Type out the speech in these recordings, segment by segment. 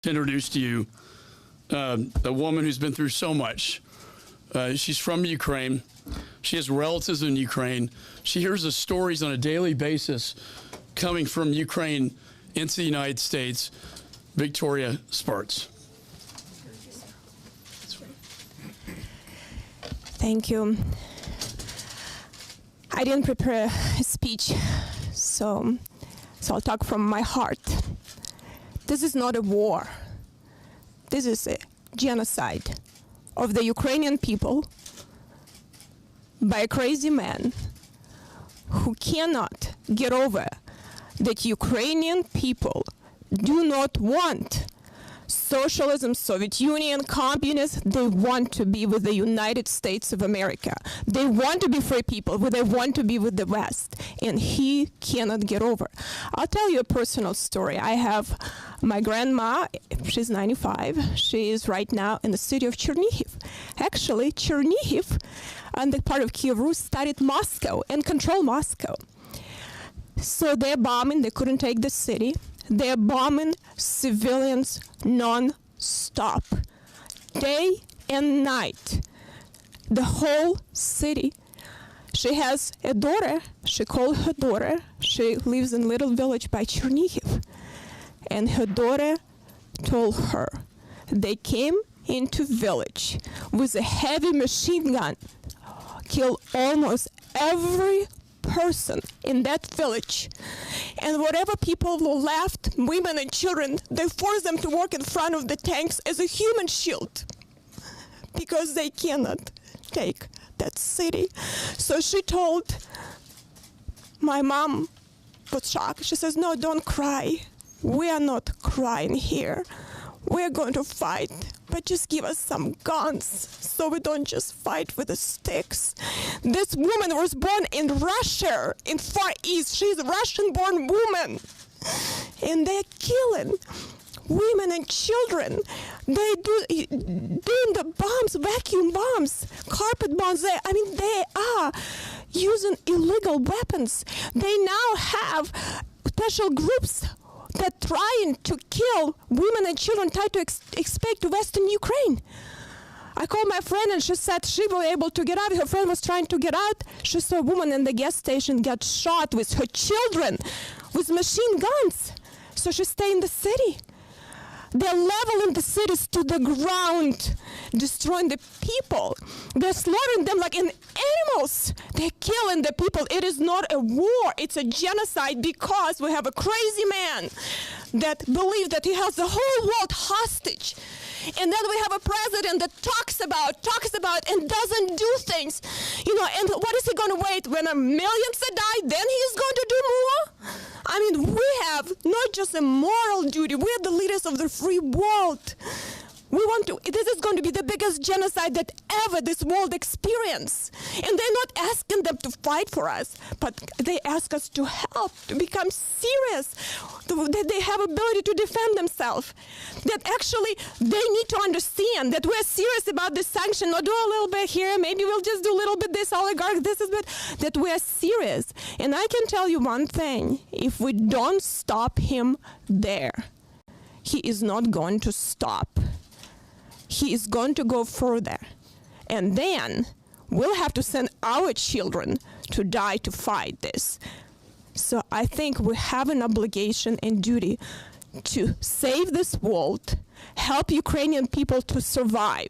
to introduce to you a woman who's been through so much. She's from Ukraine. She has relatives in Ukraine. She hears the stories on a daily basis coming from Ukraine into the United States. Victoria Spartz. Thank you. I didn't prepare a speech, so I'll talk from my heart. This is not a war. This is a genocide of the Ukrainian people by a crazy man who cannot get over that Ukrainian people do not want socialism, Soviet Union, communists. They want to be with the United States of America. They want to be free people, but they want to be with the West, and he cannot get over. I'll tell you a personal story. I have my grandma, she's 95. She is right now in the city of Chernihiv. Actually, Chernihiv and the part of Kiev Rus studied Moscow and control Moscow. So they're bombing, they couldn't take the city. They're bombing civilians non-stop, day and night, the whole city. She has a daughter, she called her daughter, she lives in a little village by Chernihiv, and her daughter told her they came into village with a heavy machine gun, killed almost every person in that village, and whatever people were left, women and children, they forced them to walk in front of the tanks as a human shield because they cannot take that city. So she told my mom, was shocked. She says, "No, don't cry. We are not crying here. We're going to fight, but just give us some guns so we don't just fight with the sticks." This woman was born in Russia, in Far East. She's a Russian-born woman. And they're killing women and children. They doing the bombs, vacuum bombs, carpet bombs. They are using illegal weapons. They now have special groups that trying to kill women and children, try to expect to Western Ukraine. I called my friend and she said she was able to get out. Her friend was trying to get out. She saw a woman in the gas station get shot with her children with machine guns. So she stayed in the city. They're leveling the cities to the ground, destroying the people. They're slaughtering them like animals. They're killing the people. It is not a war. It's a genocide because we have a crazy man that believes that he has the whole world hostage. And then we have a president that talks about and doesn't do things. And what is he going to wait when millions die? Then he's going to do more? We have not just a moral duty. We are the leaders of the free world. This is going to be the biggest genocide that ever this world experienced. And they're not asking them to fight for us, but they ask us to help, to become serious, that they have ability to defend themselves. That actually they need to understand that we're serious about this sanction, not do a little bit here, maybe we'll just do a little bit this oligarch, this is bit, that we're serious. And I can tell you one thing, if we don't stop him there, he is not going to stop. He is going to go further. And then we'll have to send our children to die to fight this. So I think we have an obligation and duty to save this world, help Ukrainian people to survive.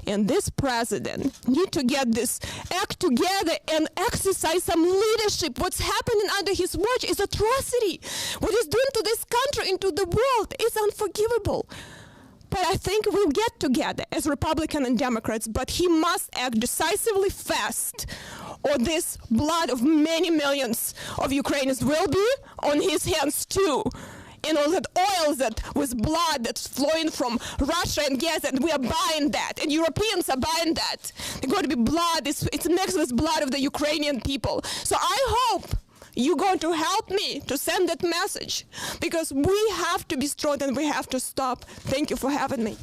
And this president need to get this act together and exercise some leadership. What's happening under his watch is atrocity. What he's doing to this country and to the world is unforgivable. But I think we'll get together as Republicans and Democrats, but he must act decisively fast, or this blood of many millions of Ukrainians will be on his hands too. And all that oil that with blood that's flowing from Russia and gas, and we are buying that, and Europeans are buying that. There's going to be blood, it's mixed with blood of the Ukrainian people. So I hope you're going to help me to send that message, because we have to be strong and we have to stop. Thank you for having me.